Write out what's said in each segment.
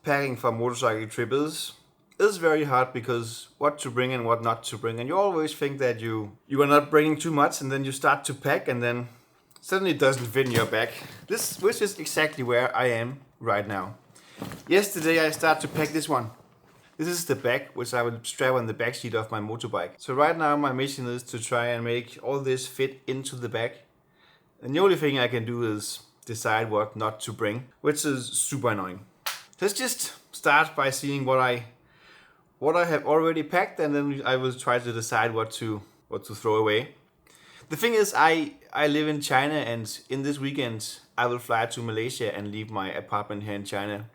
packing for a motorcycle trip is very hard, because what to bring and what not to bring, and you always think that you are not bringing too much, and then you start to pack and then suddenly it doesn't fit in your bag. Which is exactly where I am right now. Yesterday I started to pack this one. This is the bag which I will strap on the back seat of my motorbike. So right now my mission is to try and make all this fit into the bag. And the only thing I can do is decide what not to bring, which is super annoying. Let's just start by seeing what I have already packed, and then I will try to decide what to throw away. The thing is, I live in China, and in this weekend I will fly to Malaysia and leave my apartment here in China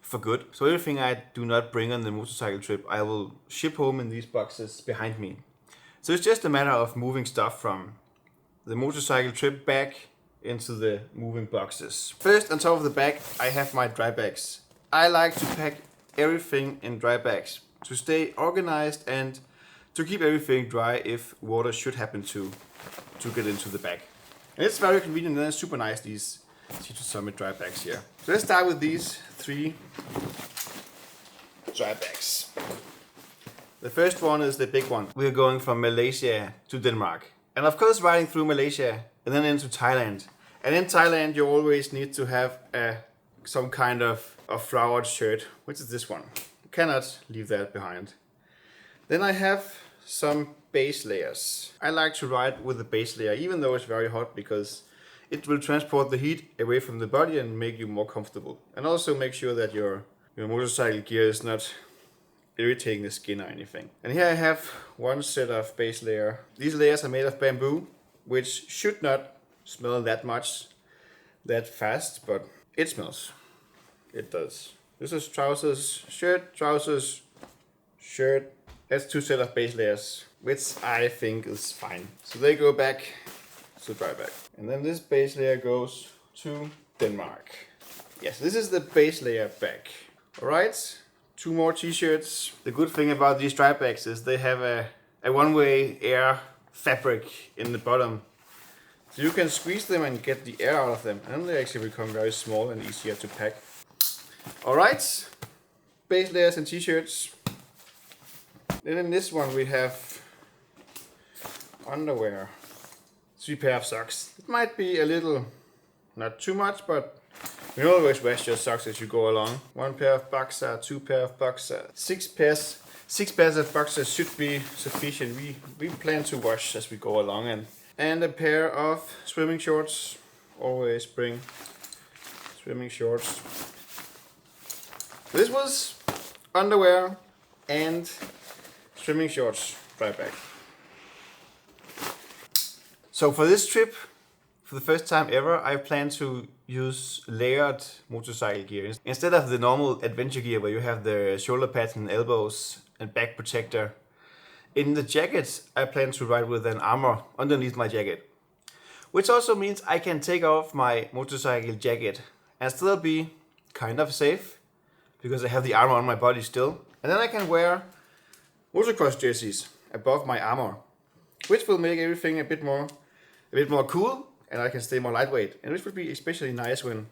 for good. So everything I do not bring on the motorcycle trip, I will ship home in these boxes behind me. So it's just a matter of moving stuff from the motorcycle trip back into the moving boxes. First, on top of the bag, I have my dry bags. I like to pack everything in dry bags to stay organized and to keep everything dry if water should happen to get into the bag. And it's very convenient and it's super nice, these T2 Summit dry bags here. So let's start with these 3 dry bags. The first one is the big one. We're going from Malaysia to Denmark. And of course riding through Malaysia and then into Thailand. And in Thailand you always need to have some kind of flowered shirt, which is this one. You cannot leave that behind. Then I have some base layers. I like to ride with the base layer, even though it's very hot, because it will transport the heat away from the body and make you more comfortable. And also make sure that your motorcycle gear is not irritating the skin or anything. And here I have one set of base layer. These layers are made of bamboo, which should not smell that fast, but it smells. It does. This is trousers, shirt, trousers, shirt. That's 2 sets of base layers, which I think is fine. So they go back to dry bag. And then this base layer goes to Denmark. Yes, this is the base layer bag. Alright, 2 more t-shirts. The good thing about these dry bags is they have a one-way air fabric in the bottom. So you can squeeze them and get the air out of them, and they actually become very small and easier to pack. Alright, base layers and t-shirts. Then in this one we have underwear, 3 pair of socks. It might be a little, not too much, but you always wash your socks as you go along. 1 pair of boxer, 2 pair of boxer, 6 pairs of boxers should be sufficient. We plan to wash as we go along, and a pair of swimming shorts. Always bring swimming shorts. This was underwear and swimming shorts dry bag. So for this trip, for the first time ever, I plan to use layered motorcycle gear. Instead of the normal adventure gear where you have the shoulder pads and elbows and back protector, in the jacket I plan to ride with an armor underneath my jacket. Which also means I can take off my motorcycle jacket and still be kind of safe, because I have the armor on my body still. And then I can wear motocross jerseys above my armor, which will make everything a bit more cool, and I can stay more lightweight. And which would be especially nice when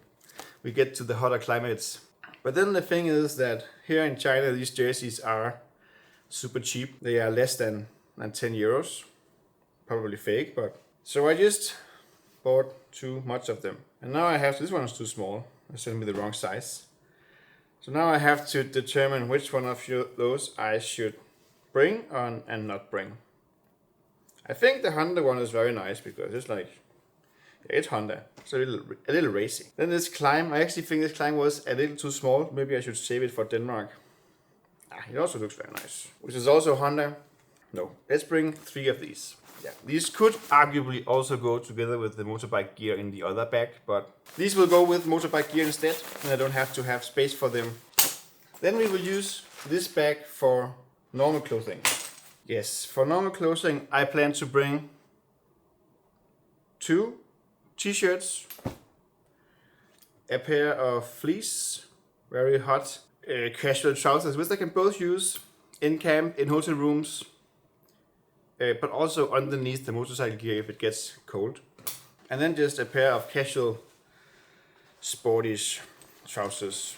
we get to the hotter climates. But then the thing is that here in China these jerseys are super cheap. They are less than 10 euros. Probably fake, but... So I just bought too much of them. And now I have... This one is too small. They sent me the wrong size. So now I have to determine which one of those I should bring on and not bring. I think the Honda one is very nice, because it's like... Yeah, it's Honda. It's a little racy. Then this climb, I actually think this climb was a little too small. Maybe I should save it for Denmark. It also looks very nice. Which is also Honda. No, let's bring 3 of these. Yeah, these could arguably also go together with the motorbike gear in the other bag, but these will go with motorbike gear instead, and I don't have to have space for them. Then we will use this bag for normal clothing. Yes, for normal clothing I plan to bring 2 t-shirts, a pair of fleece, very hot casual trousers, which I can both use in camp, in hotel rooms, but also underneath the motorcycle gear if it gets cold. And then just a pair of casual sportish trousers.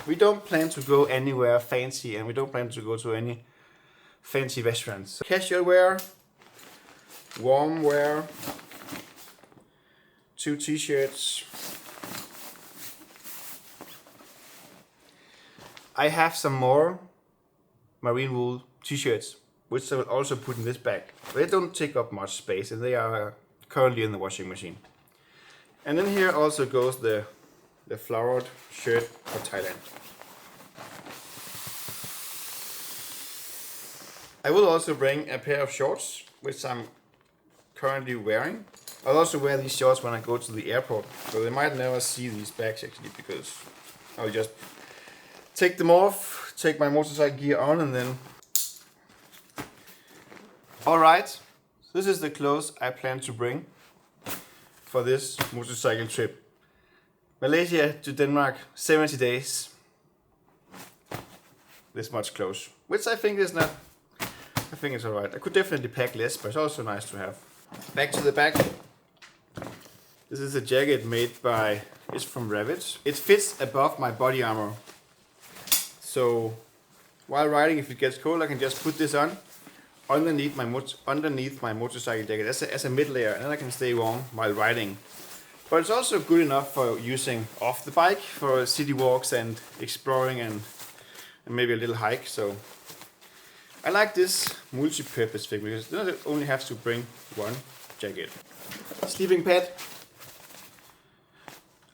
We don't plan to go anywhere fancy, and we don't plan to go to any fancy restaurants. Casual wear, warm wear, 2 t-shirts. I have some more marine wool t-shirts, which I will also put in this bag. They don't take up much space, and they are currently in the washing machine. And then here also goes the flowered shirt for Thailand. I will also bring a pair of shorts, which I'm currently wearing. I'll also wear these shorts when I go to the airport, so they might never see these bags actually, because I'll just take them off, take my motorcycle gear on, and then... Alright, this is the clothes I plan to bring for this motorcycle trip. Malaysia to Denmark, 70 days. This much clothes, which I think is not... I think it's alright. I could definitely pack less, but it's also nice to have. Back to the back. This is a jacket made by... It's from Rabbit. It fits above my body armor. So while riding, if it gets cold, I can just put this on underneath my motorcycle jacket as a mid layer, and then I can stay warm while riding. But it's also good enough for using off the bike for city walks and exploring and maybe a little hike. So I like this multi-purpose thing because you don't only have to bring one jacket. Sleeping pad.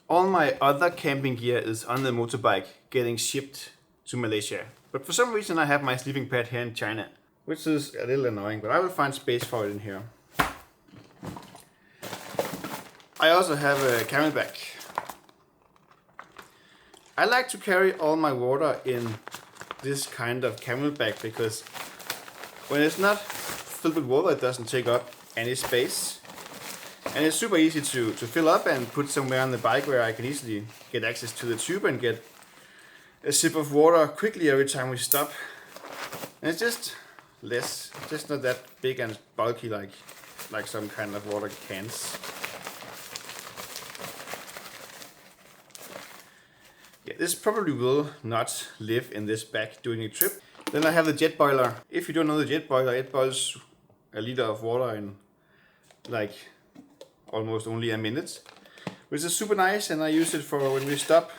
All my other camping gear is on the motorbike getting shipped to Malaysia. But for some reason I have my sleeping pad here in China, which is a little annoying, but I will find space for it in here. I also have a camelback. I like to carry all my water in this kind of camelback because when it's not filled with water, it doesn't take up any space. And it's super easy to fill up and put somewhere on the bike where I can easily get access to the tube and get a sip of water quickly every time we stop. And it's just just not that big and bulky like some kind of water cans. Yeah, this probably will not live in this bag during a trip. Then I have the jet boiler. If you don't know the jet boiler, it boils a liter of water in like almost only a minute, which is super nice, and I use it for when we stop,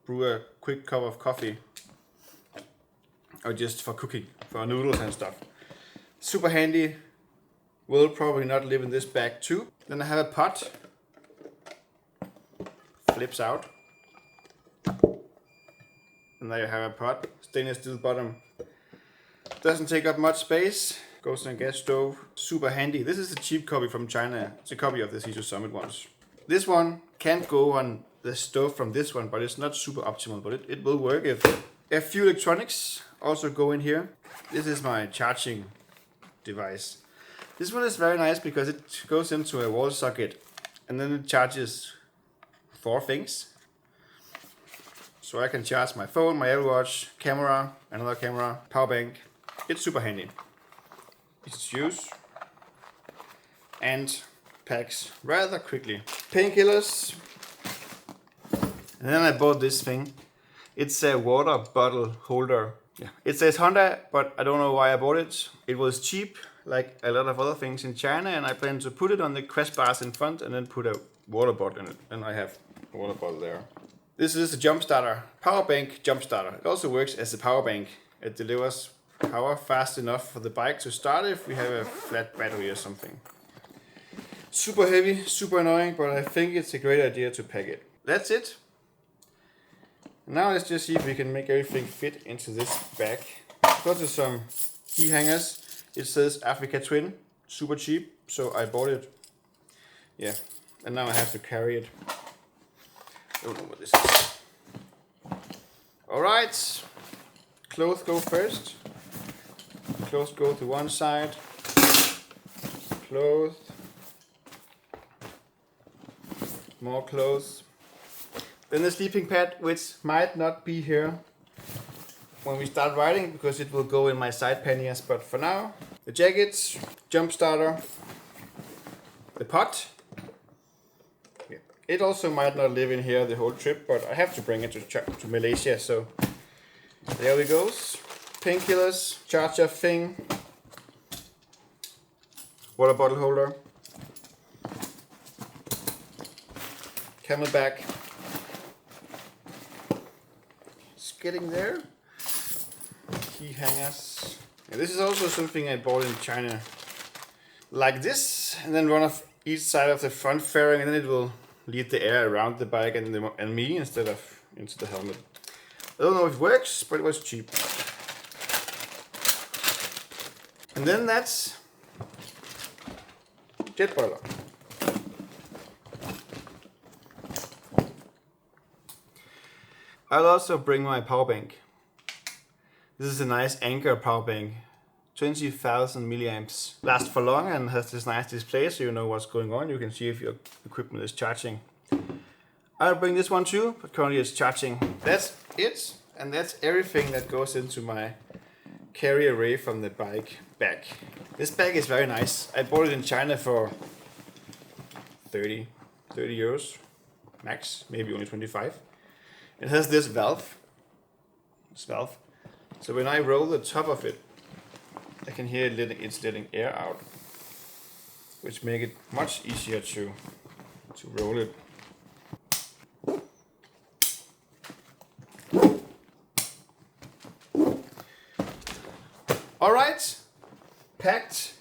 brew a quick cup of coffee, or just for cooking, for noodles and stuff. Super handy. Will probably not live in this bag too. Then I have a pot. Flips out. And there you have a pot. Stainless steel bottom. Doesn't take up much space. Goes in a gas stove. Super handy. This is a cheap copy from China. It's a copy of the Caesar Summit ones. This one can't go on the stove from this one, but it's not super optimal, but it will work. If a few electronics also go in here. This is my charging device. This one is very nice because it goes into a wall socket and then it charges 4 things. So I can charge my phone, my Apple Watch, camera, another camera, power bank. It's super handy. Easy to use and packs rather quickly. Painkillers. And then I bought this thing. It's a water bottle holder. Yeah. It says Honda, but I don't know why I bought it. It was cheap, like a lot of other things in China, and I plan to put it on the crash bars in front and then put a water bottle in it. And I have a water bottle there. This is a jump starter, power bank jump starter. It also works as a power bank. It delivers power fast enough for the bike to start if we have a flat battery or something. Super heavy, super annoying, but I think it's a great idea to pack it. That's it. Now let's just see if we can make everything fit into this bag. Got some key hangers. It says Africa Twin, super cheap, so I bought it. Yeah, and now I have to carry it. Don't know what this is. Alright, clothes go first. Clothes go to one side. Clothes. More clothes. Then the sleeping pad, which might not be here when we start riding because it will go in my side panniers, but for now, the jackets, jump starter, the pot, yeah, It also might not live in here the whole trip, but I have to bring it to Malaysia, so there we goes. Painkillers, charger thing, water bottle holder, camelback. It's getting there. Key hangers. Yeah, this is also something I bought in China. Like this, and then one of each side of the front fairing, and then it will lead the air around the bike and me instead of into the helmet. I don't know if it works, but it was cheap. And then that's jet boiler. I'll also bring my power bank. This is a nice Anker power bank. 20,000 milliamps. Lasts for long and has this nice display so you know what's going on. You can see if your equipment is charging. I'll bring this one too, but currently it's charging. That's it, and that's everything that goes into my carry array from the bike bag. This bag is very nice. I bought it in China for 30 euros max, maybe only 25. It has this valve. So when I roll the top of it, I can hear it's letting air out, which make it much easier to roll it. Alright, packed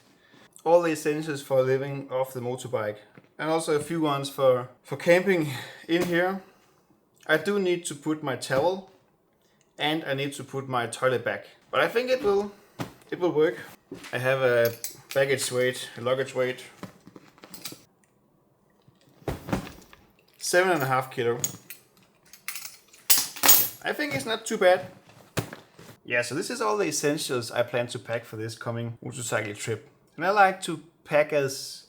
all the essentials for living off the motorbike, and also a few ones for camping in here. I do need to put my towel, and I need to put my toilet bag, but I think it will work. I have a luggage weight, 7.5 kilo. I think it's not too bad. Yeah, so this is all the essentials I plan to pack for this coming motorcycle trip. And I like to pack as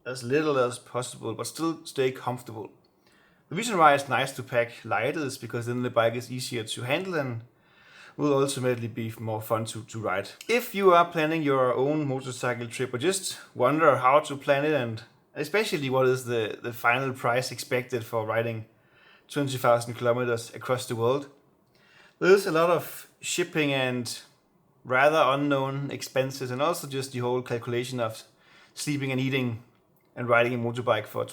little as possible, but still stay comfortable. The reason why it's nice to pack light is because then the bike is easier to handle and will ultimately be more fun to ride. If you are planning your own motorcycle trip or just wonder how to plan it, and especially what is the final price expected for riding 20,000 kilometers across the world, there's a lot of shipping and rather unknown expenses, and also just the whole calculation of sleeping and eating and riding a motorbike for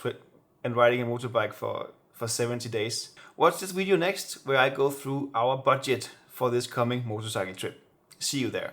70 days. Watch this video next, where I go through our budget for this coming motorcycle trip. See you there.